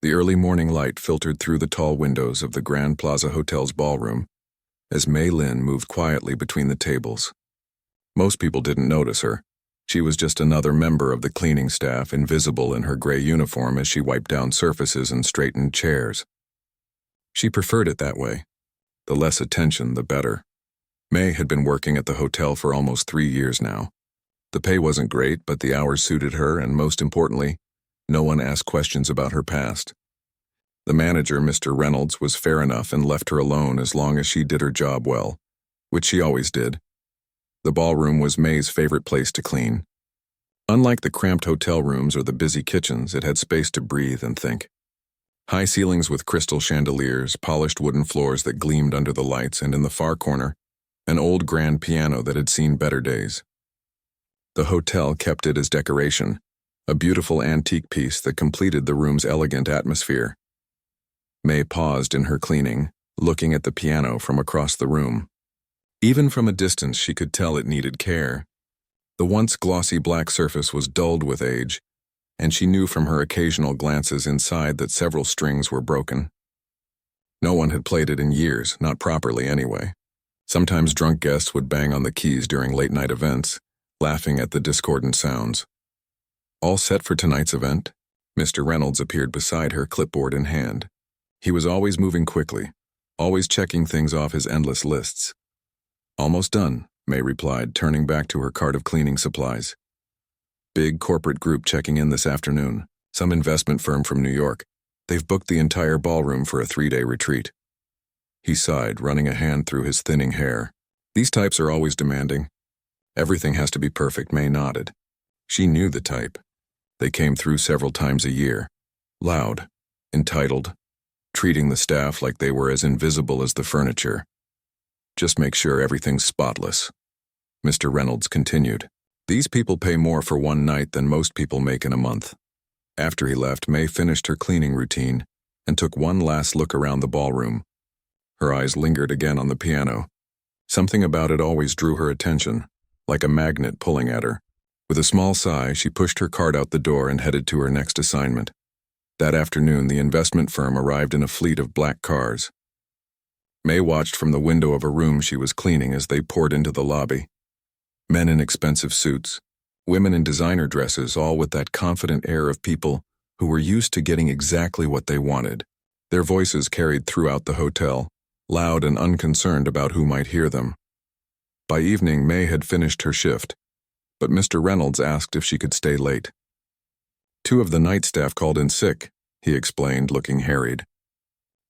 The early morning light filtered through the tall windows of the Grand Plaza Hotel's ballroom as Mei Lin moved quietly between the tables. Most people didn't notice her. She was just another member of the cleaning staff, invisible in her gray uniform as she wiped down surfaces and straightened chairs. She preferred it that way. The less attention, the better. Mei had been working at the hotel for almost 3 years now. The pay wasn't great, but the hours suited her, and most importantly, no one asked questions about her past. The manager, Mr. Reynolds, was fair enough and left her alone as long as she did her job well, which she always did. The ballroom was Mei's favorite place to clean. Unlike the cramped hotel rooms or the busy kitchens, it had space to breathe and think. High ceilings with crystal chandeliers, polished wooden floors that gleamed under the lights, and in the far corner, an old grand piano that had seen better days. The hotel kept it as decoration, a beautiful antique piece that completed the room's elegant atmosphere. Mei paused in her cleaning, looking at the piano from across the room. Even from a distance, she could tell it needed care. The once glossy black surface was dulled with age, and she knew from her occasional glances inside that several strings were broken. No one had played it in years, not properly anyway. Sometimes drunk guests would bang on the keys during late-night events, laughing at the discordant sounds. All set for tonight's event? Mr. Reynolds appeared beside her, clipboard in hand. He was always moving quickly, always checking things off his endless lists. Almost done, Mei replied, turning back to her cart of cleaning supplies. Big corporate group checking in this afternoon, some investment firm from New York. They've booked the entire ballroom for a 3-day retreat. He sighed, running a hand through his thinning hair. These types are always demanding. Everything has to be perfect, Mei nodded. She knew the type. They came through several times a year. Loud, entitled, treating the staff like they were as invisible as the furniture. Just make sure everything's spotless. Mr. Reynolds continued. These people pay more for one night than most people make in a month. After he left, Mei finished her cleaning routine and took one last look around the ballroom. Her eyes lingered again on the piano. Something about it always drew her attention, like a magnet pulling at her. With a small sigh, she pushed her cart out the door and headed to her next assignment. That afternoon, the investment firm arrived in a fleet of black cars. Mei watched from the window of a room she was cleaning as they poured into the lobby. Men in expensive suits, women in designer dresses, all with that confident air of people who were used to getting exactly what they wanted. Their voices carried throughout the hotel, loud and unconcerned about who might hear them. By evening, Mei had finished her shift, but Mr. Reynolds asked if she could stay late. 2 of the night staff called in sick, he explained, looking harried.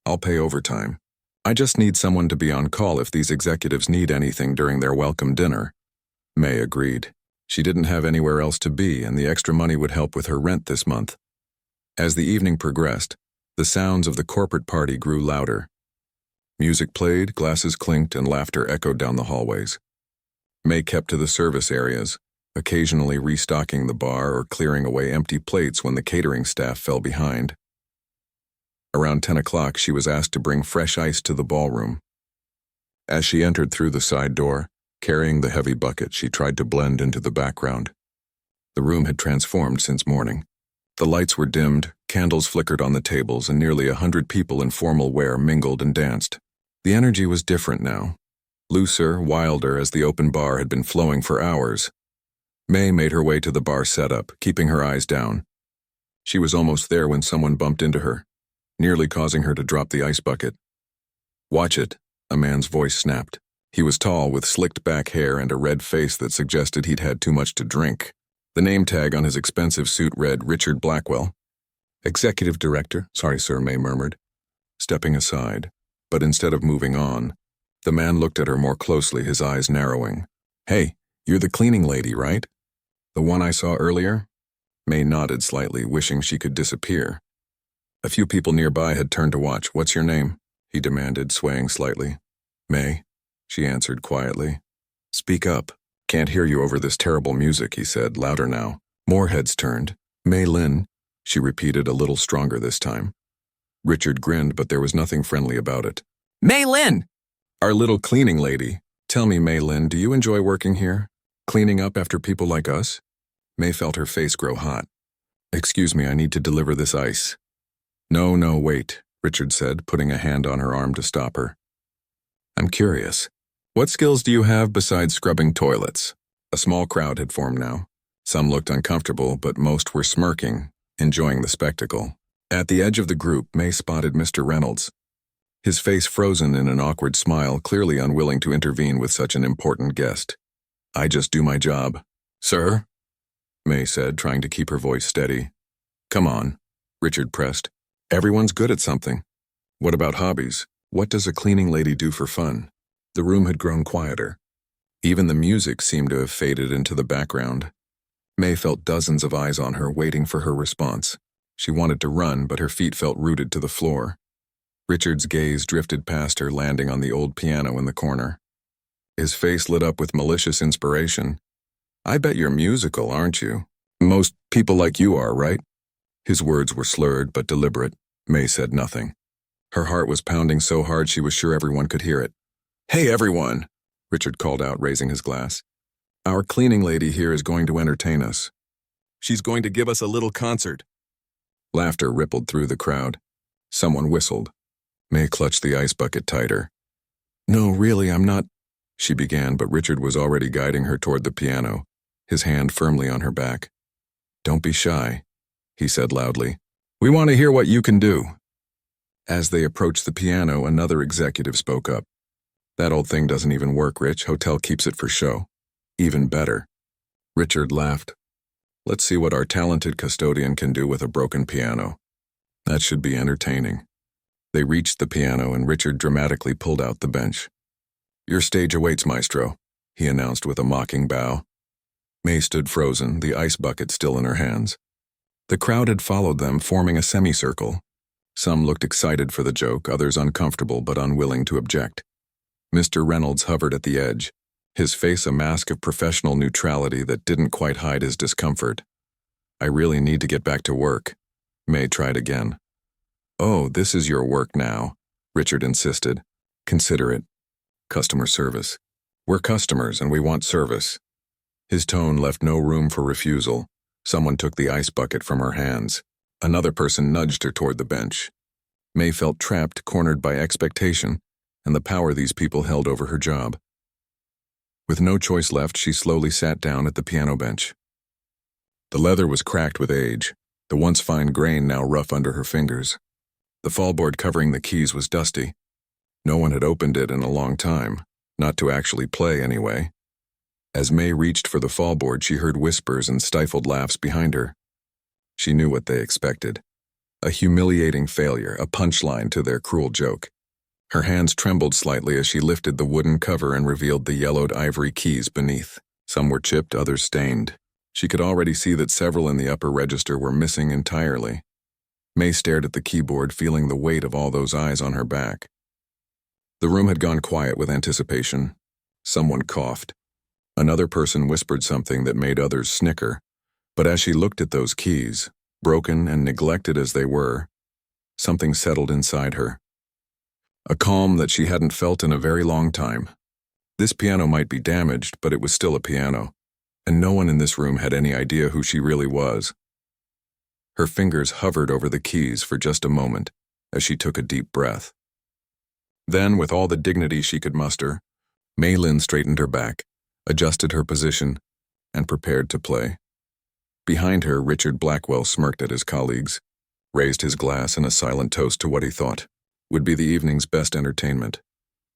I'll pay overtime. I just need someone to be on call if these executives need anything during their welcome dinner. Mei agreed. She didn't have anywhere else to be, and the extra money would help with her rent this month. As the evening progressed, the sounds of the corporate party grew louder. Music played, glasses clinked, and laughter echoed down the hallways. Mei kept to the service areas, occasionally restocking the bar or clearing away empty plates when the catering staff fell behind. Around 10 o'clock, she was asked to bring fresh ice to the ballroom. As she entered through the side door, carrying the heavy bucket, she tried to blend into the background. The room had transformed since morning. The lights were dimmed, candles flickered on the tables, and nearly 100 people in formal wear mingled and danced. The energy was different now. Looser, wilder, as the open bar had been flowing for hours. Mei made her way to the bar setup, keeping her eyes down. She was almost there when someone bumped into her, nearly causing her to drop the ice bucket. "Watch it," a man's voice snapped. He was tall, with slicked back hair and a red face that suggested he'd had too much to drink. The name tag on his expensive suit read Richard Blackwell. "Executive Director." "Sorry, sir," Mei murmured, stepping aside. But instead of moving on, the man looked at her more closely, his eyes narrowing. "Hey, you're the cleaning lady, right? The one I saw earlier?" Mei nodded slightly, wishing she could disappear. A few people nearby had turned to watch. "What's your name?" he demanded, swaying slightly. "Mei," she answered quietly. "Speak up. Can't hear you over this terrible music," he said, louder now. More heads turned. "Mei Lin," she repeated, a little stronger this time. Richard grinned, but there was nothing friendly about it. "Mei Lin! Our little cleaning lady. Tell me, Mei Lin, do you enjoy working here? Cleaning up after people like us?" Mei felt her face grow hot. "Excuse me, I need to deliver this ice." No, no, wait, Richard said, putting a hand on her arm to stop her. I'm curious. What skills do you have besides scrubbing toilets? A small crowd had formed now. Some looked uncomfortable, but most were smirking, enjoying the spectacle. At the edge of the group, May spotted Mr. Reynolds. His face frozen in an awkward smile, clearly unwilling to intervene with such an important guest. I just do my job. Sir? May said, trying to keep her voice steady. Come on, Richard pressed. Everyone's good at something. What about hobbies? What does a cleaning lady do for fun? The room had grown quieter. Even the music seemed to have faded into the background. May felt dozens of eyes on her, waiting for her response. She wanted to run, but her feet felt rooted to the floor. Richard's gaze drifted past her, landing on the old piano in the corner. His face lit up with malicious inspiration. I bet you're musical, aren't you? Most people like you are, right? His words were slurred but deliberate. May said nothing. Her heart was pounding so hard she was sure everyone could hear it. Hey, everyone, Richard called out, raising his glass. Our cleaning lady here is going to entertain us. She's going to give us a little concert. Laughter rippled through the crowd. Someone whistled. May clutched the ice bucket tighter. No, really, I'm not, she began, but Richard was already guiding her toward the piano, his hand firmly on her back. Don't be shy, he said loudly. We want to hear what you can do. As they approached the piano, another executive spoke up. That old thing doesn't even work, Rich. Hotel keeps it for show. Even better. Richard laughed. Let's see what our talented custodian can do with a broken piano. That should be entertaining. They reached the piano and Richard dramatically pulled out the bench. Your stage awaits, maestro, he announced with a mocking bow. May stood frozen, the ice bucket still in her hands. The crowd had followed them, forming a semicircle. Some looked excited for the joke, others uncomfortable but unwilling to object. Mr. Reynolds hovered at the edge, his face a mask of professional neutrality that didn't quite hide his discomfort. I really need to get back to work. May tried again. Oh, this is your work now, Richard insisted. Consider it. Customer service. We're customers and we want service. His tone left no room for refusal. Someone took the ice bucket from her hands. Another person nudged her toward the bench. May felt trapped, cornered by expectation and the power these people held over her job. With no choice left, she slowly sat down at the piano bench. The leather was cracked with age, the once fine grain now rough under her fingers. The fallboard covering the keys was dusty. No one had opened it in a long time, not to actually play anyway. As May reached for the fallboard, she heard whispers and stifled laughs behind her. She knew what they expected. A humiliating failure, a punchline to their cruel joke. Her hands trembled slightly as she lifted the wooden cover and revealed the yellowed ivory keys beneath. Some were chipped, others stained. She could already see that several in the upper register were missing entirely. May stared at the keyboard, feeling the weight of all those eyes on her back. The room had gone quiet with anticipation. Someone coughed. Another person whispered something that made others snicker. But as she looked at those keys, broken and neglected as they were, something settled inside her. A calm that she hadn't felt in a very long time. This piano might be damaged, but it was still a piano, and no one in this room had any idea who she really was. Her fingers hovered over the keys for just a moment as she took a deep breath. Then, with all the dignity she could muster, May Lin straightened her back, adjusted her position, and prepared to play. Behind her, Richard Blackwell smirked at his colleagues, raised his glass in a silent toast to what he thought would be the evening's best entertainment,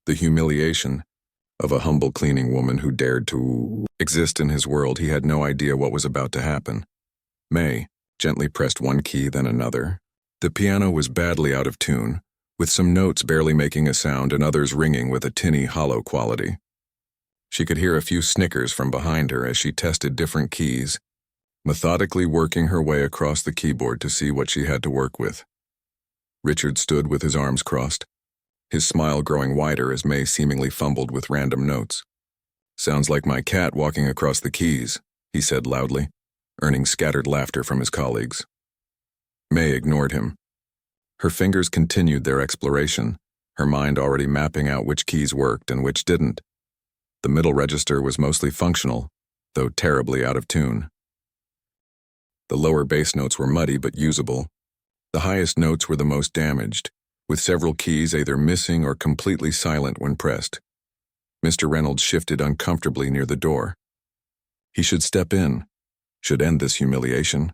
the humiliation of a humble cleaning woman who dared to exist in his world. He had no idea what was about to happen. May gently pressed one key, then another. The piano was badly out of tune, with some notes barely making a sound and others ringing with a tinny, hollow quality. She could hear a few snickers from behind her as she tested different keys, methodically working her way across the keyboard to see what she had to work with. Richard stood with his arms crossed, his smile growing wider as May seemingly fumbled with random notes. Sounds like my cat walking across the keys, he said loudly, earning scattered laughter from his colleagues. May ignored him. Her fingers continued their exploration, her mind already mapping out which keys worked and which didn't. The middle register was mostly functional, though terribly out of tune. The lower bass notes were muddy but usable. The highest notes were the most damaged, with several keys either missing or completely silent when pressed. Mr. Reynolds shifted uncomfortably near the door. He should step in, should end this humiliation,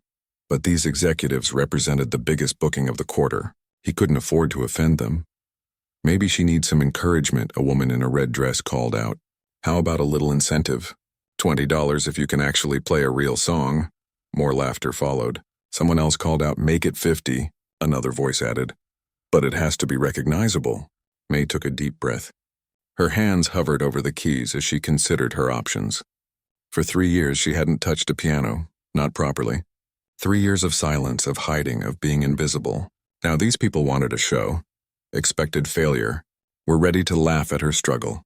but these executives represented the biggest booking of the quarter. He couldn't afford to offend them. Maybe she needs some encouragement, a woman in a red dress called out. How about a little incentive? $20 if you can actually play a real song. More laughter followed. Someone else called out, make it 50, another voice added. But it has to be recognizable. May took a deep breath. Her hands hovered over the keys as she considered her options. For 3 years she hadn't touched a piano, not properly. 3 years of silence, of hiding, of being invisible. Now these people wanted a show, expected failure, were ready to laugh at her struggle.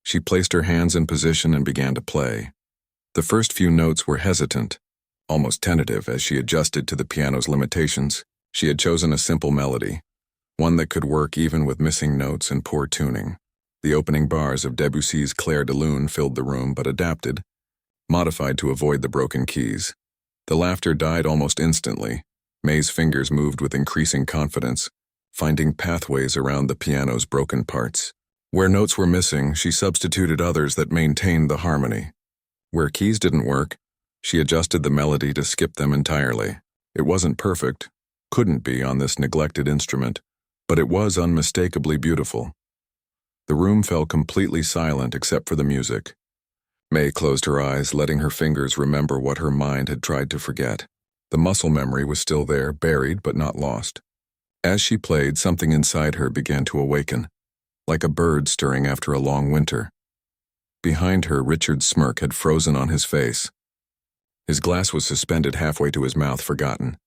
She placed her hands in position and began to play. The first few notes were hesitant, almost tentative as she adjusted to the piano's limitations. She had chosen a simple melody, one that could work even with missing notes and poor tuning. The opening bars of Debussy's Clair de Lune filled the room but adapted, modified to avoid the broken keys. The laughter died almost instantly. May's fingers moved with increasing confidence, finding pathways around the piano's broken parts. Where notes were missing, she substituted others that maintained the harmony. Where keys didn't work, she adjusted the melody to skip them entirely. It wasn't perfect, couldn't be on this neglected instrument, but it was unmistakably beautiful. The room fell completely silent except for the music. May closed her eyes, letting her fingers remember what her mind had tried to forget. The muscle memory was still there, buried but not lost. As she played, something inside her began to awaken, like a bird stirring after a long winter. Behind her, Richard's smirk had frozen on his face. His glass was suspended halfway to his mouth, forgotten.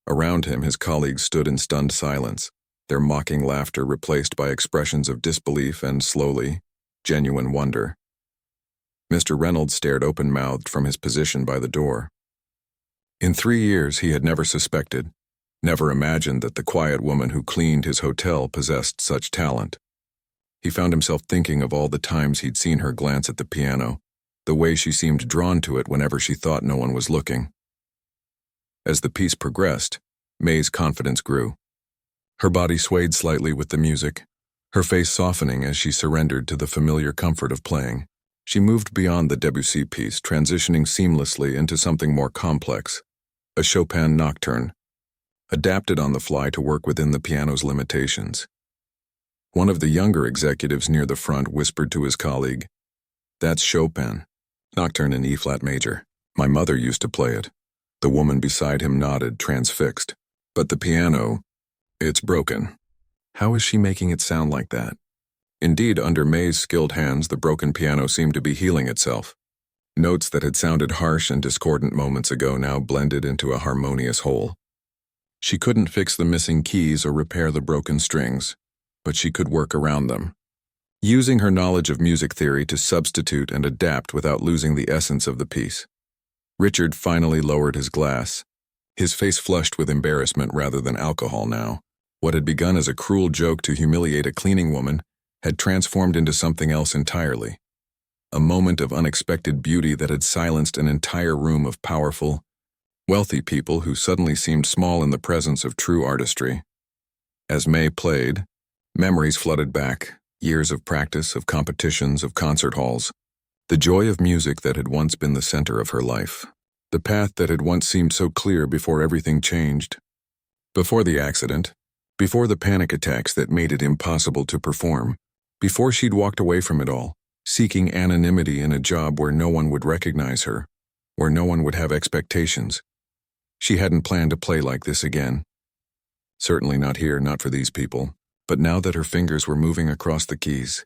Around him, his colleagues stood in stunned silence, their mocking laughter replaced by expressions of disbelief and, slowly, genuine wonder. Mr. Reynolds stared open-mouthed from his position by the door. In 3 years, he had never suspected, never imagined that the quiet woman who cleaned his hotel possessed such talent. He found himself thinking of all the times he'd seen her glance at the piano, the way she seemed drawn to it whenever she thought no one was looking. As the piece progressed, May's confidence grew. Her body swayed slightly with the music, her face softening as she surrendered to the familiar comfort of playing. She moved beyond the Debussy piece, transitioning seamlessly into something more complex, a Chopin nocturne, adapted on the fly to work within the piano's limitations. One of the younger executives near the front whispered to his colleague, "That's Chopin, nocturne in E-flat major. My mother used to play it." The woman beside him nodded, transfixed. "But the piano, it's broken. How is she making it sound like that?" Indeed, under May's skilled hands, the broken piano seemed to be healing itself. Notes that had sounded harsh and discordant moments ago now blended into a harmonious whole. She couldn't fix the missing keys or repair the broken strings, but she could work around them, using her knowledge of music theory to substitute and adapt without losing the essence of the piece. Richard finally lowered his glass, his face flushed with embarrassment rather than alcohol now. What had begun as a cruel joke to humiliate a cleaning woman had transformed into something else entirely. A moment of unexpected beauty that had silenced an entire room of powerful, wealthy people who suddenly seemed small in the presence of true artistry. As May played, memories flooded back, years of practice, of competitions, of concert halls. The joy of music that had once been the center of her life. The path that had once seemed so clear before everything changed. Before the accident, before the panic attacks that made it impossible to perform, before she'd walked away from it all, seeking anonymity in a job where no one would recognize her, where no one would have expectations. She hadn't planned to play like this again. Certainly not here, not for these people. But now that her fingers were moving across the keys,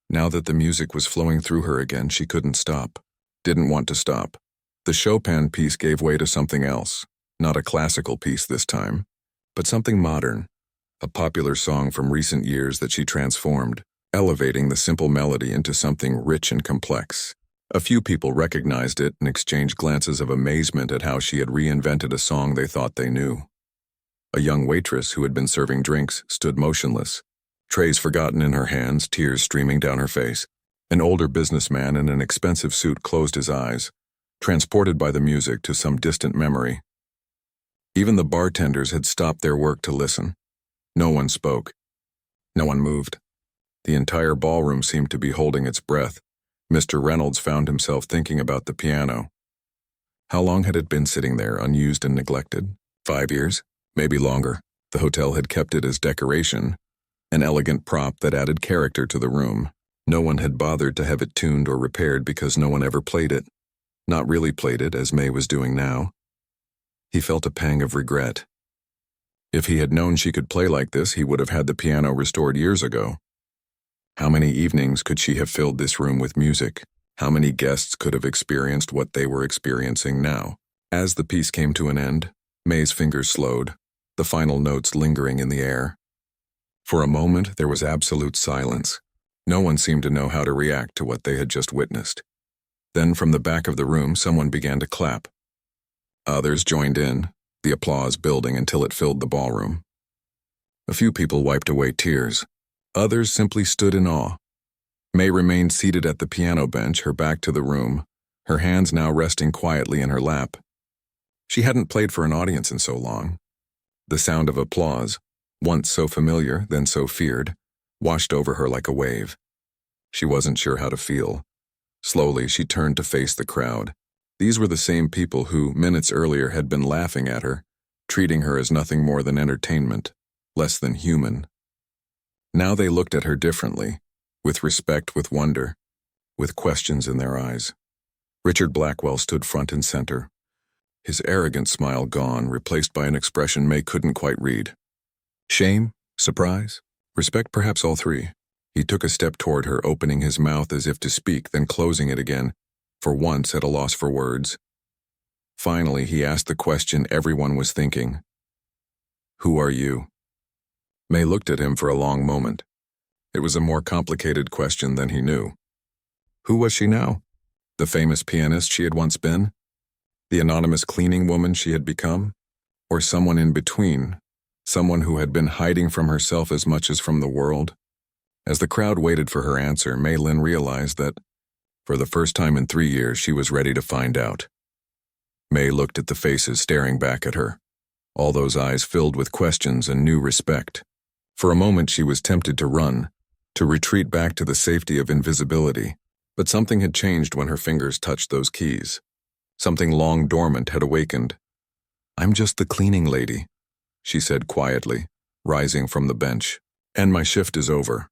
now that the music was flowing through her again, she couldn't stop. Didn't want to stop. The Chopin piece gave way to something else. Not a classical piece this time, but something modern. A popular song from recent years that she transformed, elevating the simple melody into something rich and complex. A few people recognized it and exchanged glances of amazement at how she had reinvented a song they thought they knew. A young waitress who had been serving drinks stood motionless, trays forgotten in her hands, tears streaming down her face. An older businessman in an expensive suit closed his eyes, transported by the music to some distant memory. Even the bartenders had stopped their work to listen. No one spoke. No one moved. The entire ballroom seemed to be holding its breath. Mr. Reynolds found himself thinking about the piano. How long had it been sitting there, unused and neglected? 5 years? Maybe longer. The hotel had kept it as decoration, an elegant prop that added character to the room. No one had bothered to have it tuned or repaired because no one ever played it. Not really played it, as May was doing now. He felt a pang of regret. If he had known she could play like this, he would have had the piano restored years ago. How many evenings could she have filled this room with music? How many guests could have experienced what they were experiencing now? As the piece came to an end, May's fingers slowed, the final notes lingering in the air. For a moment, there was absolute silence. No one seemed to know how to react to what they had just witnessed. Then from the back of the room, someone began to clap. Others joined in, the applause building until it filled the ballroom. A few people wiped away tears. Others simply stood in awe. May remained seated at the piano bench, her back to the room, her hands now resting quietly in her lap. She hadn't played for an audience in so long. The sound of applause, once so familiar, then so feared, washed over her like a wave. She wasn't sure how to feel. Slowly, she turned to face the crowd. These were the same people who, minutes earlier, had been laughing at her, treating her as nothing more than entertainment, less than human. Now they looked at her differently, with respect, with wonder, with questions in their eyes. Richard Blackwell stood front and center, his arrogant smile gone, replaced by an expression May couldn't quite read. Shame? Surprise? Respect? Perhaps all three. He took a step toward her, opening his mouth as if to speak, then closing it again, for once at a loss for words. Finally, he asked the question everyone was thinking. Who are you? May looked at him for a long moment. It was a more complicated question than he knew. Who was she now? The famous pianist she had once been? The anonymous cleaning woman she had become? Or someone in between? Someone who had been hiding from herself as much as from the world? As the crowd waited for her answer, May Lin realized that, for the first time in 3 years, she was ready to find out. May looked at the faces staring back at her, all those eyes filled with questions and new respect. For a moment she was tempted to run, to retreat back to the safety of invisibility, but something had changed when her fingers touched those keys. Something long dormant had awakened. I'm just the cleaning lady, she said quietly, rising from the bench, and my shift is over.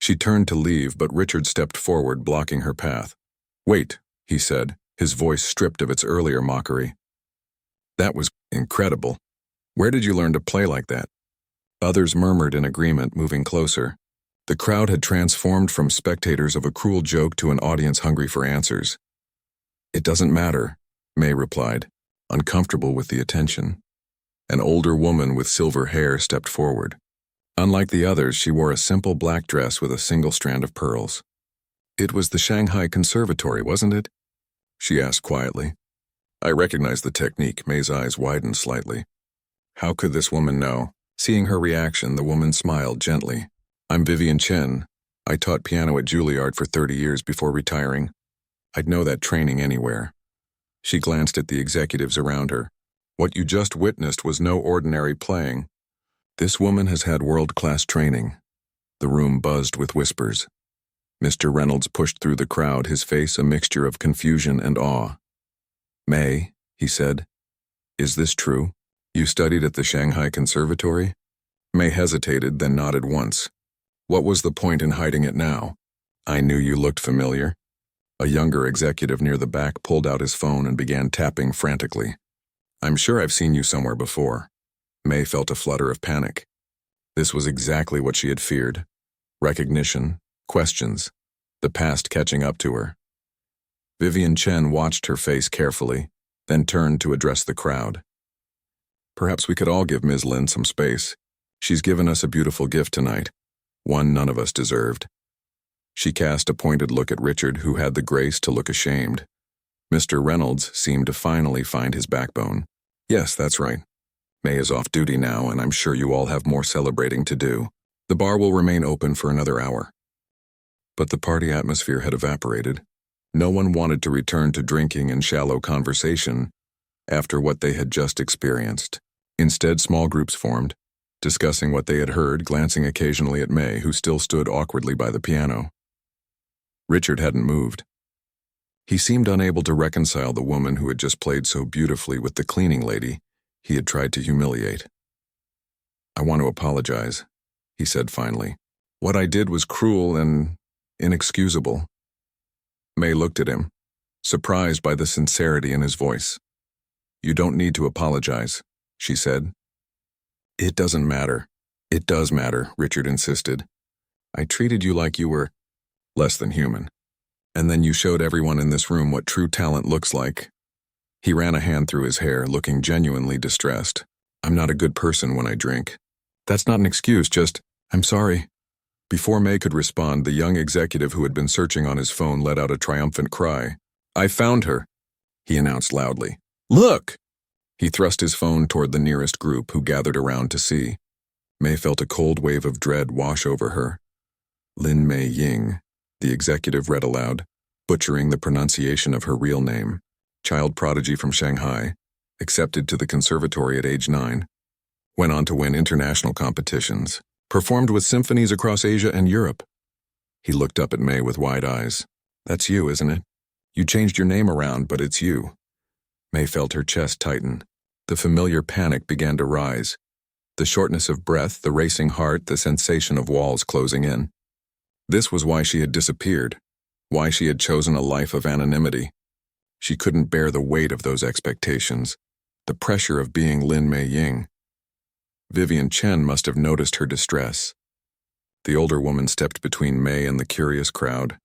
She turned to leave, but Richard stepped forward, blocking her path. Wait, he said, his voice stripped of its earlier mockery. That was incredible. Where did you learn to play like that? Others murmured in agreement, moving closer. The crowd had transformed from spectators of a cruel joke to an audience hungry for answers. It doesn't matter, May replied, uncomfortable with the attention. An older woman with silver hair stepped forward. Unlike the others, she wore a simple black dress with a single strand of pearls. It was the Shanghai Conservatory, wasn't it? She asked quietly. I recognized the technique. May's eyes widened slightly. How could this woman know? Seeing her reaction, the woman smiled gently. I'm Vivian Chen. I taught piano at Juilliard for 30 years before retiring. I'd know that training anywhere. She glanced at the executives around her. What you just witnessed was no ordinary playing. This woman has had world-class training. The room buzzed with whispers. Mr. Reynolds pushed through the crowd, his face a mixture of confusion and awe. May, he said, is this true? You studied at the Shanghai Conservatory? May hesitated, then nodded once. What was the point in hiding it now? I knew you looked familiar. A younger executive near the back pulled out his phone and began tapping frantically. I'm sure I've seen you somewhere before. May felt a flutter of panic. This was exactly what she had feared. Recognition, questions, the past catching up to her. Vivian Chen watched her face carefully, then turned to address the crowd. Perhaps we could all give Ms. Lin some space. She's given us a beautiful gift tonight, one none of us deserved. She cast a pointed look at Richard, who had the grace to look ashamed. Mr. Reynolds seemed to finally find his backbone. Yes, that's right. May is off duty now, and I'm sure you all have more celebrating to do. The bar will remain open for another hour. But the party atmosphere had evaporated. No one wanted to return to drinking and shallow conversation. after what they had just experienced. Instead, small groups formed, discussing what they had heard, glancing occasionally at May, who still stood awkwardly by the piano. Richard hadn't moved. He seemed unable to reconcile the woman who had just played so beautifully with the cleaning lady he had tried to humiliate. "I want to apologize," he said finally. "What I did was cruel and inexcusable." May looked at him, surprised by the sincerity in his voice. "You don't need to apologize," she said. "It doesn't matter." "It does matter," Richard insisted. "I treated you like you were less than human. And then you showed everyone in this room what true talent looks like." He ran a hand through his hair, looking genuinely distressed. "I'm not a good person when I drink." "That's not an excuse, just, I'm sorry." Before May could respond, the young executive who had been searching on his phone let out a triumphant cry. "I found her," he announced loudly. "Look!" He thrust his phone toward the nearest group, who gathered around to see. May felt a cold wave of dread wash over her. "Lin Mei Ying," the executive read aloud, butchering the pronunciation of her real name. "Child prodigy from Shanghai, accepted to the conservatory at age 9. Went on to win international competitions. Performed with symphonies across Asia and Europe." He looked up at May with wide eyes. "That's you, isn't it? You changed your name around, but it's you." May felt her chest tighten. The familiar panic began to rise. The shortness of breath, the racing heart, the sensation of walls closing in. This was why she had disappeared, why she had chosen a life of anonymity. She couldn't bear the weight of those expectations, the pressure of being Lin Mei Ying. Vivian Chen must have noticed her distress. The older woman stepped between May and the curious crowd.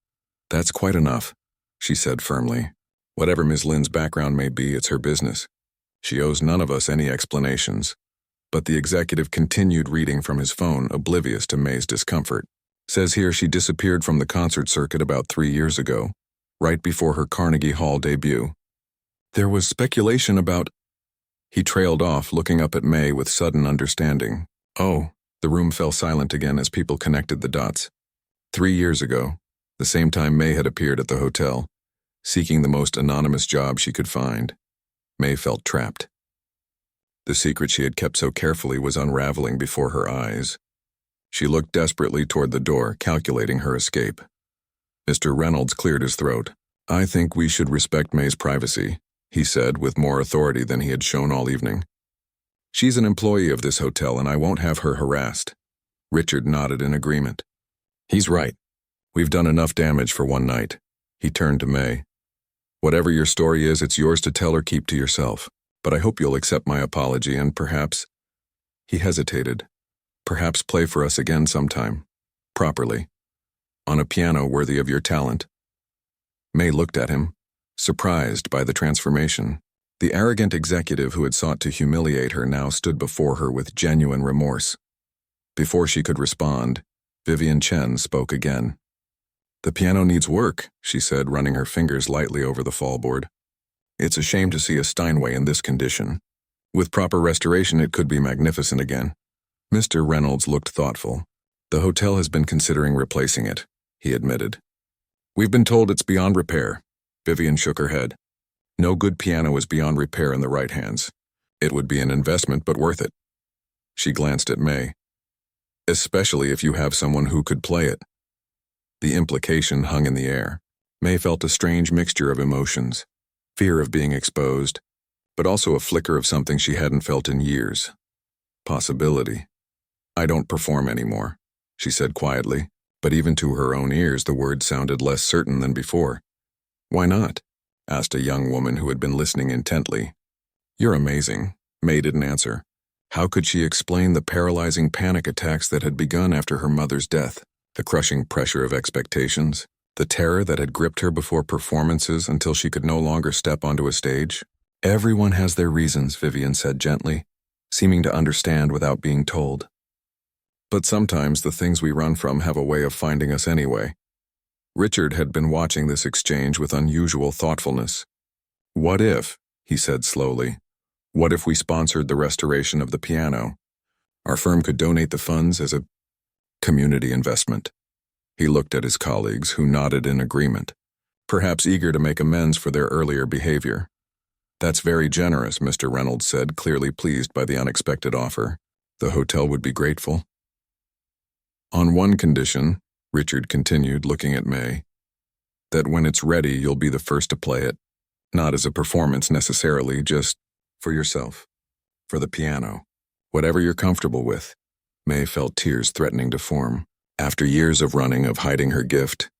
"That's quite enough," she said firmly. "Whatever Ms. Lin's background may be, it's her business. She owes none of us any explanations." But the executive continued reading from his phone, oblivious to May's discomfort. "Says here she disappeared from the concert circuit about 3 years ago, right before her Carnegie Hall debut. There was speculation about—" He trailed off, looking up at May with sudden understanding. "Oh." The room fell silent again as people connected the dots. 3 years ago, the same time May had appeared at the hotel, seeking the most anonymous job she could find. May felt trapped. The secret she had kept so carefully was unraveling before her eyes. She looked desperately toward the door, calculating her escape. Mr. Reynolds cleared his throat. "I think we should respect May's privacy," he said with more authority than he had shown all evening. "She's an employee of this hotel and I won't have her harassed." Richard nodded in agreement. "He's right. We've done enough damage for one night." He turned to May. "Whatever your story is, it's yours to tell or keep to yourself. But I hope you'll accept my apology and perhaps—" He hesitated. "Perhaps play for us again sometime. Properly. On a piano worthy of your talent." May looked at him, surprised by the transformation. The arrogant executive who had sought to humiliate her now stood before her with genuine remorse. Before she could respond, Vivian Chen spoke again. "The piano needs work," she said, running her fingers lightly over the fallboard. "It's a shame to see a Steinway in this condition. With proper restoration, it could be magnificent again." Mr. Reynolds looked thoughtful. "The hotel has been considering replacing it," he admitted. "We've been told it's beyond repair." Vivian shook her head. "No good piano is beyond repair in the right hands. It would be an investment, but worth it." She glanced at May. "Especially if you have someone who could play it." The implication hung in the air. May felt a strange mixture of emotions. Fear of being exposed, but also a flicker of something she hadn't felt in years. Possibility. "I don't perform anymore," she said quietly, but even to her own ears the words sounded less certain than before. "Why not?" asked a young woman who had been listening intently. "You're amazing." May didn't answer. How could she explain the paralyzing panic attacks that had begun after her mother's death, the crushing pressure of expectations, the terror that had gripped her before performances until she could no longer step onto a stage? "Everyone has their reasons," Vivian said gently, seeming to understand without being told. "But sometimes the things we run from have a way of finding us anyway." Richard had been watching this exchange with unusual thoughtfulness. "What if," he said slowly, "what if we sponsored the restoration of the piano? Our firm could donate the funds as a community investment." He looked at his colleagues, who nodded in agreement, perhaps eager to make amends for their earlier behavior. "That's very generous," Mr. Reynolds said, clearly pleased by the unexpected offer. "The hotel would be grateful." "On one condition," Richard continued, looking at May, "that when it's ready you'll be the first to play it. Not as a performance necessarily, just for yourself. For the piano. Whatever you're comfortable with." May felt tears threatening to form. After years of running, of hiding her gift,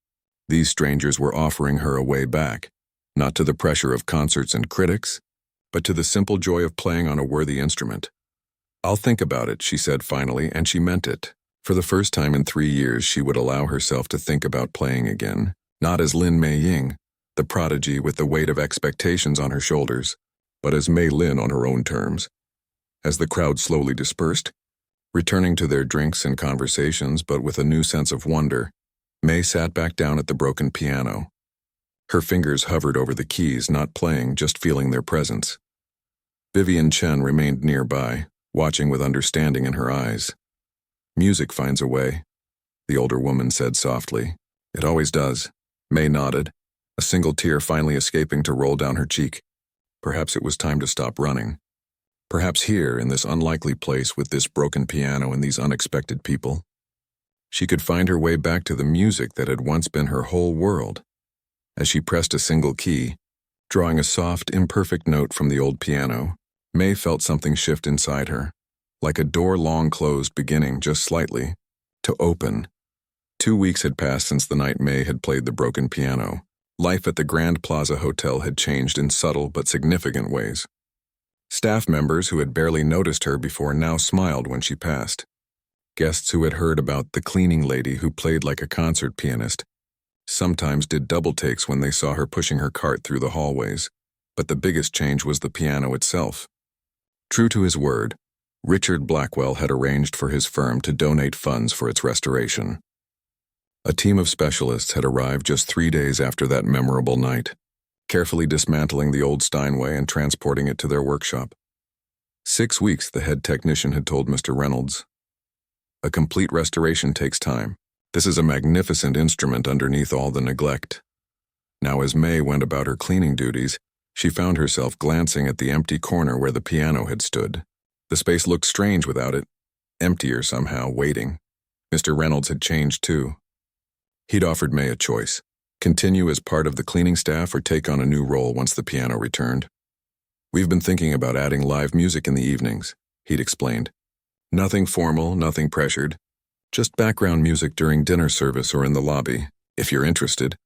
these strangers were offering her a way back, not to the pressure of concerts and critics, but to the simple joy of playing on a worthy instrument. "I'll think about it," she said finally, and she meant it. For the first time in 3 years, she would allow herself to think about playing again, not as Lin Mei Ying, the prodigy with the weight of expectations on her shoulders, but as Mei Lin on her own terms. As the crowd slowly dispersed, returning to their drinks and conversations but with a new sense of wonder, May sat back down at the broken piano. Her fingers hovered over the keys, not playing, just feeling their presence. Vivian Chen remained nearby, watching with understanding in her eyes. "Music finds a way," the older woman said softly. "It always does." May nodded, a single tear finally escaping to roll down her cheek. Perhaps it was time to stop running. Perhaps here, in this unlikely place with this broken piano and these unexpected people, she could find her way back to the music that had once been her whole world. As she pressed a single key, drawing a soft, imperfect note from the old piano, May felt something shift inside her, like a door long closed beginning, just slightly, to open. 2 weeks had passed since the night May had played the broken piano. Life at the Grand Plaza Hotel had changed in subtle but significant ways. Staff members who had barely noticed her before now smiled when she passed. Guests who had heard about the cleaning lady who played like a concert pianist sometimes did double takes when they saw her pushing her cart through the hallways, but the biggest change was the piano itself. True to his word, Richard Blackwell had arranged for his firm to donate funds for its restoration. A team of specialists had arrived just 3 days after that memorable night, carefully dismantling the old Steinway and transporting it to their workshop. 6 weeks, the head technician had told Mr. Reynolds. A complete restoration takes time. This is a magnificent instrument underneath all the neglect. Now, as May went about her cleaning duties, she found herself glancing at the empty corner where the piano had stood. The space looked strange without it, emptier somehow, waiting. Mr. Reynolds had changed too. He'd offered May a choice: continue as part of the cleaning staff or take on a new role once the piano returned. "We've been thinking about adding live music in the evenings," he'd explained. "Nothing formal, nothing pressured. Just background music during dinner service or in the lobby, if you're interested."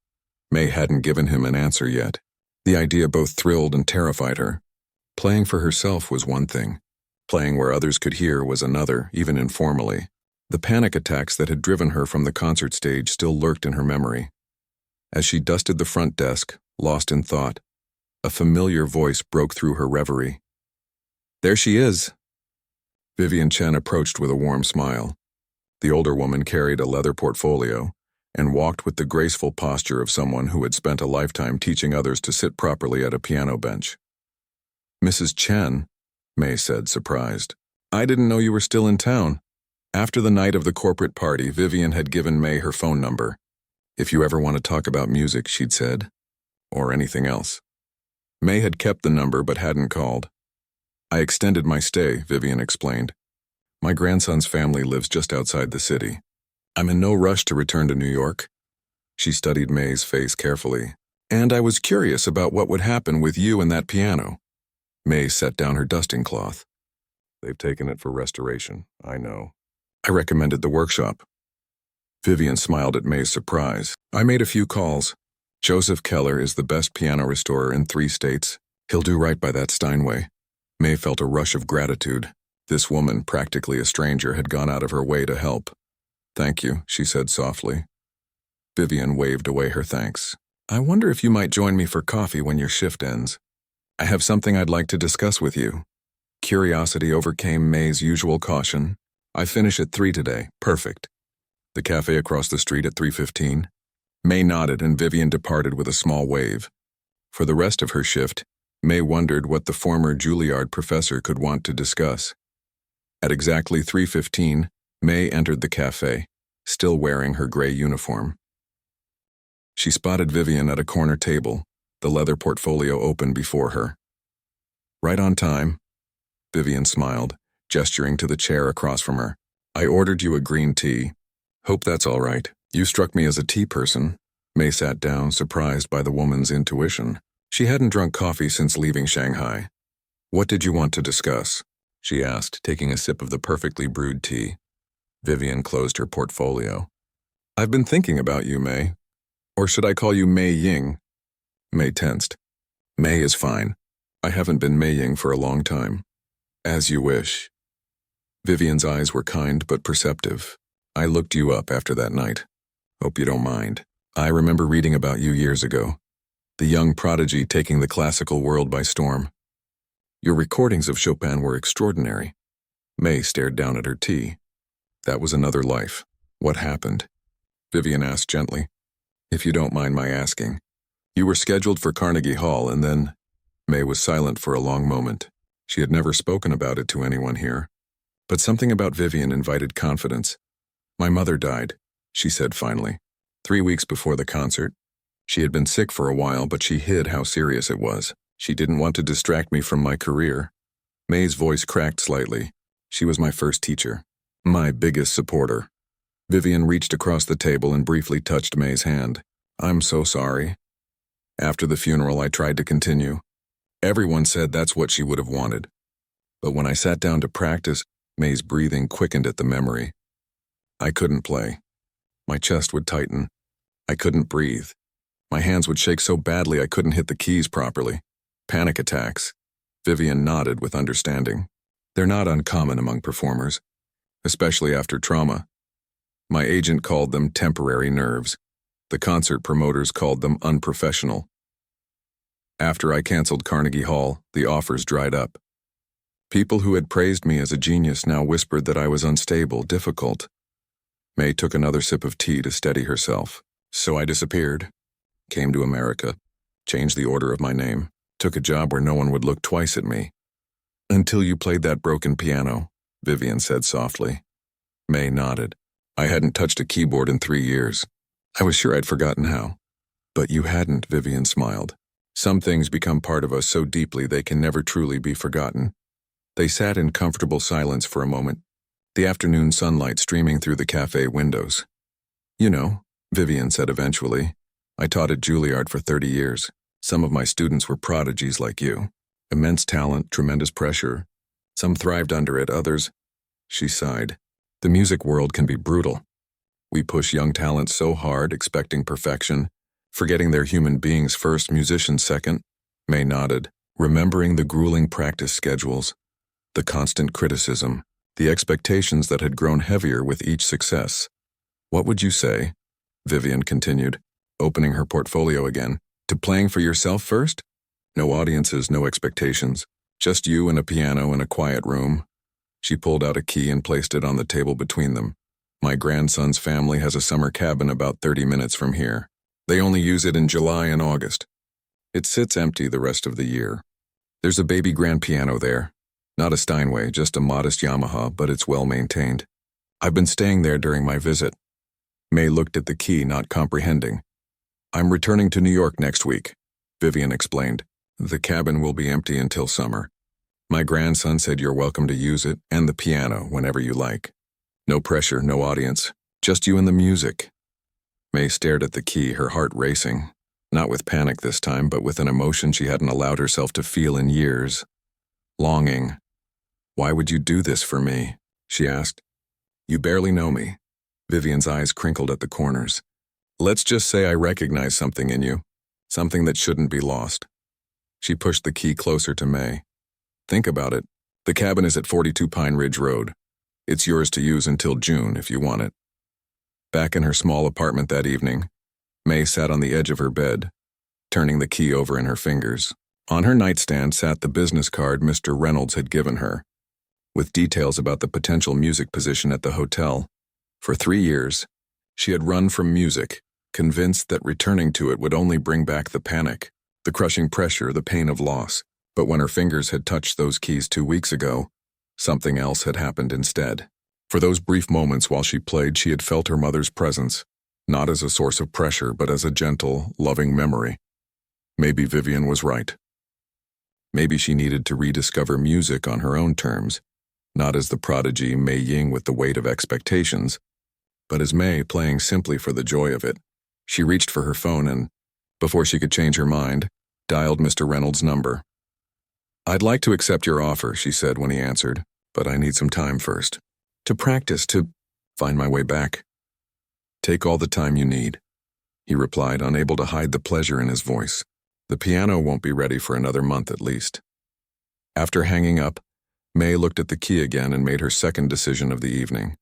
May hadn't given him an answer yet. The idea both thrilled and terrified her. Playing for herself was one thing. Playing where others could hear was another, even informally. The panic attacks that had driven her from the concert stage still lurked in her memory. As she dusted the front desk, lost in thought, a familiar voice broke through her reverie. "There she is." Vivian Chen approached with a warm smile. The older woman carried a leather portfolio and walked with the graceful posture of someone who had spent a lifetime teaching others to sit properly at a piano bench. "Mrs. Chen," May said, surprised. "I didn't know you were still in town." After the night of the corporate party, Vivian had given May her phone number. "If you ever want to talk about music," she'd said, "or anything else." May had kept the number but hadn't called. "I extended my stay," Vivian explained. "My grandson's family lives just outside the city. I'm in no rush to return to New York." She studied May's face carefully. "And I was curious about what would happen with you and that piano." May set down her dusting cloth. "They've taken it for restoration, I know. I recommended the workshop." Vivian smiled at May's surprise. "I made a few calls. Joseph Keller is the best piano restorer in 3 states. He'll do right by that Steinway." May felt a rush of gratitude. This woman, practically a stranger, had gone out of her way to help. "Thank you," she said softly. Vivian waved away her thanks. "I wonder if you might join me for coffee when your shift ends. I have something I'd like to discuss with you." Curiosity overcame May's usual caution. "I finish at 3 today." "Perfect." "The cafe across the street at 3:15? May nodded and Vivian departed with a small wave. For the rest of her shift, May wondered what the former Juilliard professor could want to discuss. At exactly 3:15, May entered the cafe, still wearing her gray uniform. She spotted Vivian at a corner table, the leather portfolio open before her. Right on time. Vivian smiled, gesturing to the chair across from her. I ordered you a green tea. Hope that's all right. You struck me as a tea person. May sat down, surprised by the woman's intuition. She hadn't drunk coffee since leaving Shanghai. What did you want to discuss? She asked, taking a sip of the perfectly brewed tea. Vivian closed her portfolio. I've been thinking about you, May. Or should I call you Mei Ying? May tensed. May is fine. I haven't been Mei Ying for a long time. As you wish. Vivian's eyes were kind but perceptive. I looked you up after that night. Hope you don't mind. I remember reading about you years ago. The young prodigy taking the classical world by storm. Your recordings of Chopin were extraordinary. May stared down at her tea. That was another life. What happened? Vivian asked gently. If you don't mind my asking. You were scheduled for Carnegie Hall and then... May was silent for a long moment. She had never spoken about it to anyone here. But something about Vivian invited confidence. My mother died, she said finally. 3 weeks before the concert. She had been sick for a while, but she hid how serious it was. She didn't want to distract me from my career. May's voice cracked slightly. She was my first teacher. My biggest supporter. Vivian reached across the table and briefly touched May's hand. I'm so sorry. After the funeral, I tried to continue. Everyone said that's what she would have wanted. But when I sat down to practice, May's breathing quickened at the memory. I couldn't play. My chest would tighten. I couldn't breathe. My hands would shake so badly I couldn't hit the keys properly. Panic attacks. Vivian nodded with understanding. They're not uncommon among performers, especially after trauma. My agent called them temporary nerves. The concert promoters called them unprofessional. After I canceled Carnegie Hall, the offers dried up. People who had praised me as a genius now whispered that I was unstable, difficult. May took another sip of tea to steady herself. So I disappeared. Came to America. Changed the order of my name. Took a job where no one would look twice at me. Until you played that broken piano, Vivian said softly. May nodded. I hadn't touched a keyboard in 3 years. I was sure I'd forgotten how. But you hadn't, Vivian smiled. Some things become part of us so deeply they can never truly be forgotten. They sat in comfortable silence for a moment, the afternoon sunlight streaming through the cafe windows. You know, Vivian said eventually, I taught at Juilliard for 30 years. Some of my students were prodigies like you. Immense talent, tremendous pressure. Some thrived under it, others... She sighed. The music world can be brutal. We push young talent so hard, expecting perfection, forgetting they're human beings first, musicians second. May nodded, remembering the grueling practice schedules, the constant criticism, the expectations that had grown heavier with each success. What would you say? Vivian continued, opening her portfolio again. To playing for yourself first? No audiences, no expectations. Just you and a piano in a quiet room. She pulled out a key and placed it on the table between them. My grandson's family has a summer cabin about 30 minutes from here. They only use it in July and August. It sits empty the rest of the year. There's a baby grand piano there. Not a Steinway, just a modest Yamaha, but it's well maintained. I've been staying there during my visit. May looked at the key, not comprehending. I'm returning to New York next week, Vivian explained. The cabin will be empty until summer. My grandson said you're welcome to use it and the piano whenever you like. No pressure, no audience, just you and the music. May stared at the key, her heart racing. Not with panic this time, but with an emotion she hadn't allowed herself to feel in years. Longing. Why would you do this for me? She asked. You barely know me. Vivian's eyes crinkled at the corners. Let's just say I recognize something in you. Something that shouldn't be lost. She pushed the key closer to May. Think about it. The cabin is at 42 Pine Ridge Road. It's yours to use until June if you want it. Back in her small apartment that evening, May sat on the edge of her bed, turning the key over in her fingers. On her nightstand sat the business card Mr. Reynolds had given her, with details about the potential music position at the hotel. For 3 years, she had run from music, convinced that returning to it would only bring back the panic, the crushing pressure, the pain of loss. But when her fingers had touched those keys 2 weeks ago, something else had happened instead. For those brief moments while she played, she had felt her mother's presence, not as a source of pressure, but as a gentle, loving memory. Maybe Vivian was right. Maybe she needed to rediscover music on her own terms, not as the prodigy Mei Ying with the weight of expectations, but as Mei playing simply for the joy of it. She reached for her phone and, before she could change her mind, dialed Mr. Reynolds' number. "I'd like to accept your offer," she said when he answered, "but I need some time first. To practice, to find my way back." "Take all the time you need," he replied, unable to hide the pleasure in his voice. "The piano won't be ready for another month at least." After hanging up, Mei looked at the key again and made her second decision of the evening.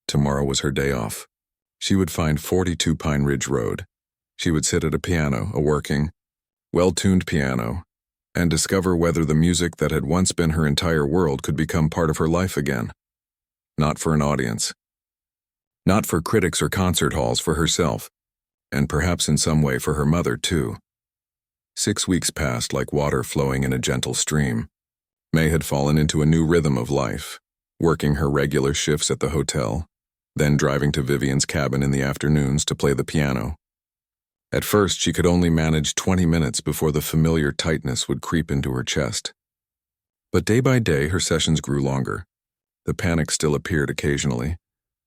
Tomorrow was her day off. She would find 42 Pine Ridge Road. She would sit at a piano, a working, well-tuned piano, and discover whether the music that had once been her entire world could become part of her life again. Not for an audience. Not for critics or concert halls, for herself, and perhaps in some way for her mother too. 6 weeks passed like water flowing in a gentle stream. Mei had fallen into a new rhythm of life, working her regular shifts at the hotel, then driving to Vivian's cabin in the afternoons to play the piano. At first, she could only manage 20 minutes before the familiar tightness would creep into her chest. But day by day, her sessions grew longer. The panic still appeared occasionally,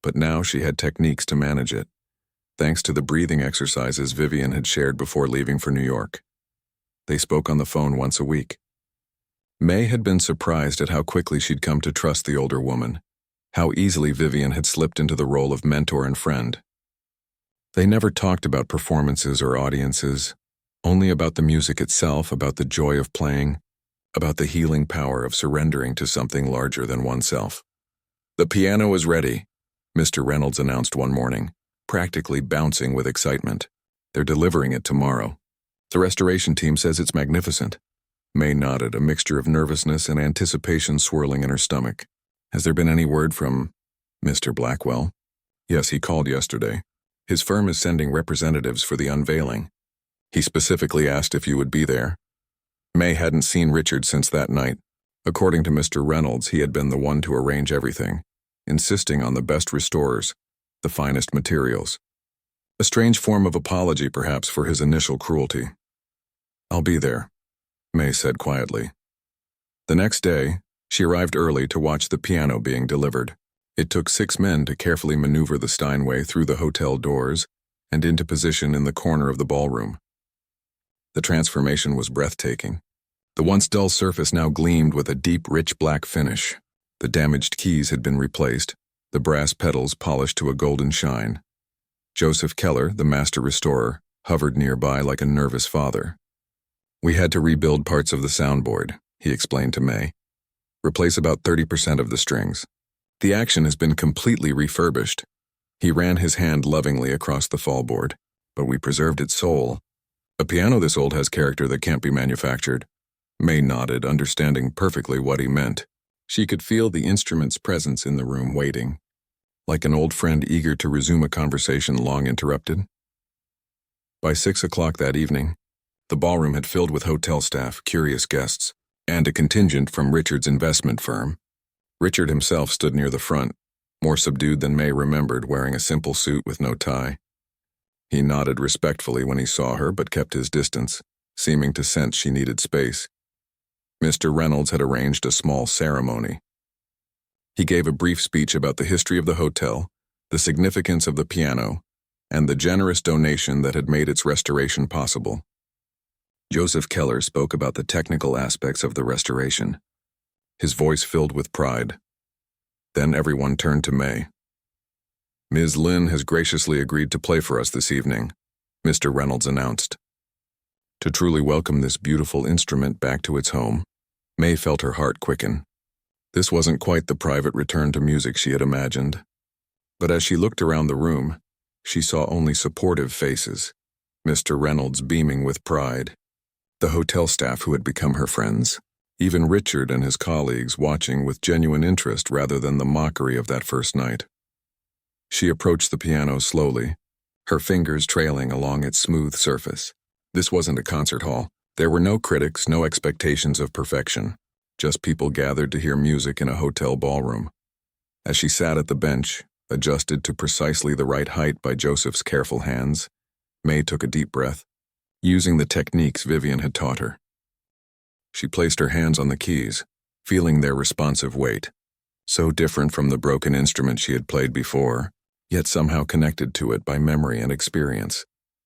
but now she had techniques to manage it, thanks to the breathing exercises Vivian had shared before leaving for New York. They spoke on the phone once a week. Mei had been surprised at how quickly she'd come to trust the older woman, how easily Vivian had slipped into the role of mentor and friend. They never talked about performances or audiences, only about the music itself, about the joy of playing, about the healing power of surrendering to something larger than oneself. "The piano is ready," Mr. Reynolds announced one morning, practically bouncing with excitement. "They're delivering it tomorrow. The restoration team says it's magnificent." Mei nodded, a mixture of nervousness and anticipation swirling in her stomach. "Has there been any word from Mr. Blackwell?" "Yes, he called yesterday. His firm is sending representatives for the unveiling. He specifically asked if you would be there." Mei hadn't seen Richard since that night. According to Mr. Reynolds, he had been the one to arrange everything, insisting on the best restorers, the finest materials. A strange form of apology, perhaps, for his initial cruelty. "I'll be there," Mei said quietly. The next day, she arrived early to watch the piano being delivered. It took 6 men to carefully maneuver the Steinway through the hotel doors and into position in the corner of the ballroom. The transformation was breathtaking. The once dull surface now gleamed with a deep, rich black finish. The damaged keys had been replaced, the brass pedals polished to a golden shine. Joseph Keller, the master restorer, hovered nearby like a nervous father. "We had to rebuild parts of the soundboard," he explained to Mei. "Replace about 30% of the strings. The action has been completely refurbished." He ran his hand lovingly across the fallboard. "But we preserved its soul. A piano this old has character that can't be manufactured." Mei nodded, understanding perfectly what he meant. She could feel the instrument's presence in the room waiting, like an old friend eager to resume a conversation long interrupted. By 6 o'clock that evening, the ballroom had filled with hotel staff, curious guests, and a contingent from Richard's investment firm. Richard himself stood near the front, more subdued than Mei remembered, wearing a simple suit with no tie. He nodded respectfully when he saw her, but kept his distance, seeming to sense she needed space. Mr. Reynolds had arranged a small ceremony. He gave a brief speech about the history of the hotel, the significance of the piano, and the generous donation that had made its restoration possible. Joseph Keller spoke about the technical aspects of the restoration, his voice filled with pride. Then everyone turned to Mei. "Ms. Lin has graciously agreed to play for us this evening," Mr. Reynolds announced. To truly welcome this beautiful instrument back to its home, Mei felt her heart quicken. This wasn't quite the private return to music she had imagined. But as she looked around the room, she saw only supportive faces, Mr. Reynolds beaming with pride, the hotel staff who had become her friends, even Richard and his colleagues watching with genuine interest rather than the mockery of that first night. She approached the piano slowly, her fingers trailing along its smooth surface. This wasn't a concert hall. There were no critics, no expectations of perfection, just people gathered to hear music in a hotel ballroom. As she sat at the bench, adjusted to precisely the right height by Joseph's careful hands, Mei took a deep breath, using the techniques Vivian had taught her. She placed her hands on the keys, feeling their responsive weight. So different from the broken instrument she had played before, yet somehow connected to it by memory and experience.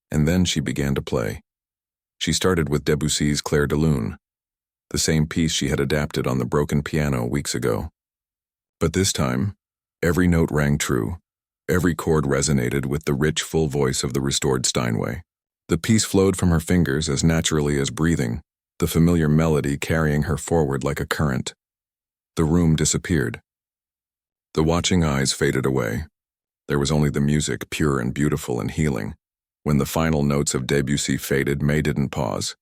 And then she began to play. She started with Debussy's Clair de Lune, the same piece she had adapted on the broken piano weeks ago. But this time, every note rang true. Every chord resonated with the rich, full voice of the restored Steinway. The piece flowed from her fingers as naturally as breathing, the familiar melody carrying her forward like a current. The room disappeared. The watching eyes faded away. There was only the music, pure and beautiful and healing. When the final notes of Debussy faded, May didn't pause.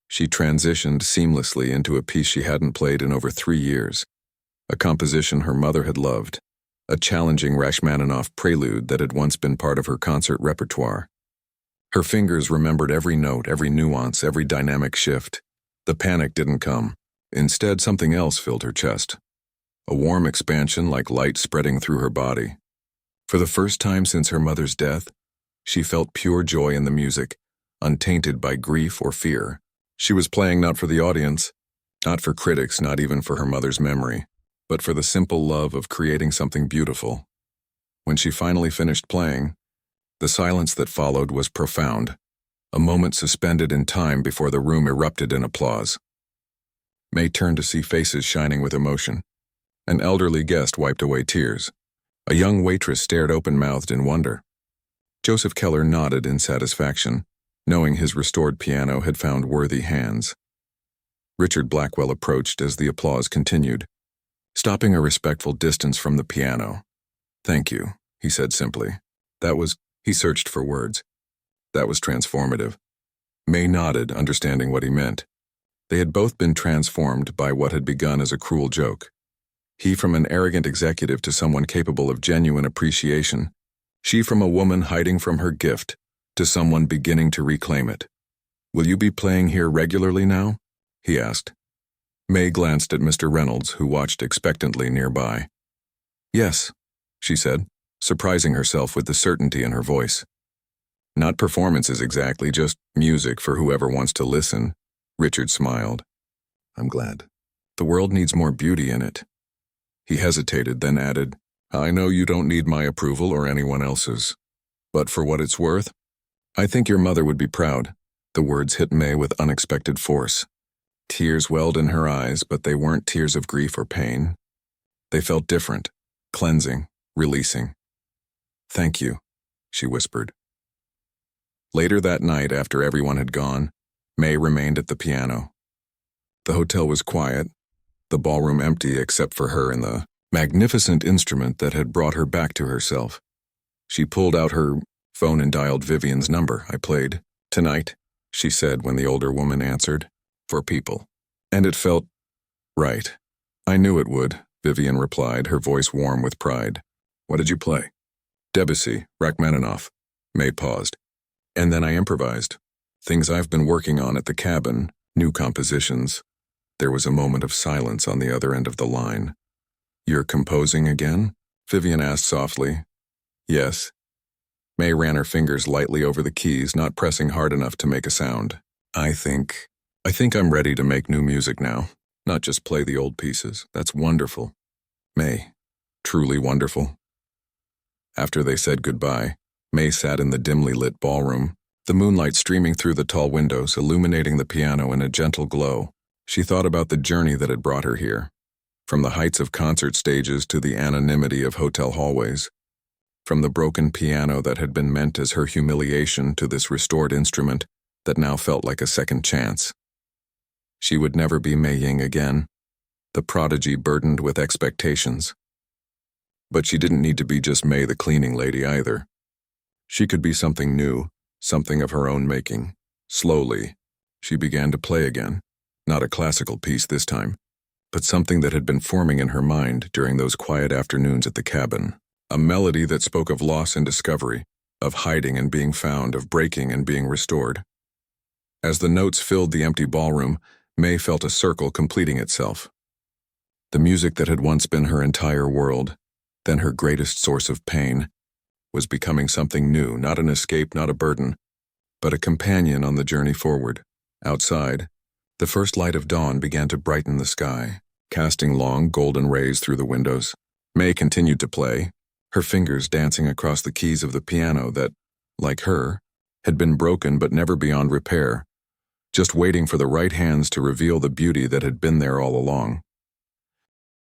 She transitioned seamlessly into a piece she hadn't played in over 3 years, a composition her mother had loved, a challenging Rachmaninoff prelude that had once been part of her concert repertoire. Her fingers remembered every note, every nuance, every dynamic shift. The panic didn't come. Instead, something else filled her chest. A warm expansion like light spreading through her body. For the first time since her mother's death, she felt pure joy in the music, untainted by grief or fear. She was playing not for the audience, not for critics, not even for her mother's memory, but for the simple love of creating something beautiful. When she finally finished playing, the silence that followed was profound, a moment suspended in time before the room erupted in applause. May turned to see faces shining with emotion. An elderly guest wiped away tears. A young waitress stared open-mouthed in wonder. Joseph Keller nodded in satisfaction, knowing his restored piano had found worthy hands. Richard Blackwell approached as the applause continued, stopping a respectful distance from the piano. "Thank you," he said simply. He searched for words. "That was transformative." May nodded, understanding what he meant. They had both been transformed by what had begun as a cruel joke. He from an arrogant executive to someone capable of genuine appreciation. She from a woman hiding from her gift to someone beginning to reclaim it. "Will you be playing here regularly now?" he asked. May glanced at Mr. Reynolds, who watched expectantly nearby. "Yes," she said, surprising herself with the certainty in her voice. "Not performances exactly, just music for whoever wants to listen." Richard smiled. "I'm glad. The world needs more beauty in it." He hesitated, then added, "I know you don't need my approval or anyone else's. But for what it's worth, I think your mother would be proud." The words hit May with unexpected force. Tears welled in her eyes, but they weren't tears of grief or pain. They felt different, cleansing, releasing. "Thank you," she whispered. Later that night, after everyone had gone, May remained at the piano. The hotel was quiet, the ballroom empty except for her and the magnificent instrument that had brought her back to herself. She pulled out her phone and dialed Vivian's number. "I played tonight," she said when the older woman answered, "for people. And it felt right." "I knew it would," Vivian replied, her voice warm with pride. "What did you play?" "Debussy, Rachmaninoff." May paused. "And then I improvised. Things I've been working on at the cabin, new compositions." There was a moment of silence on the other end of the line. "You're composing again?" Vivian asked softly. "Yes." May ran her fingers lightly over the keys, not pressing hard enough to make a sound. I think I'm ready to make new music now, not just play the old pieces." "That's wonderful." "May, truly wonderful." After they said goodbye, May sat in the dimly lit ballroom, the moonlight streaming through the tall windows, illuminating the piano in a gentle glow. She thought about the journey that had brought her here, from the heights of concert stages to the anonymity of hotel hallways, from the broken piano that had been meant as her humiliation to this restored instrument that now felt like a second chance. She would never be Mei Ying again, the prodigy burdened with expectations. But she didn't need to be just May the cleaning lady either. She could be something new, something of her own making. Slowly, she began to play again, not a classical piece this time, but something that had been forming in her mind during those quiet afternoons at the cabin. A melody that spoke of loss and discovery, of hiding and being found, of breaking and being restored. As the notes filled the empty ballroom, May felt a circle completing itself. The music that had once been her entire world, then her greatest source of pain, was becoming something new, not an escape, not a burden, but a companion on the journey forward. Outside, The first light of dawn began to brighten the sky, casting long golden rays through the windows. May continued to play, her fingers dancing across the keys of the piano that, like her, had been broken but never beyond repair, just waiting for the right hands to reveal the beauty that had been there all along.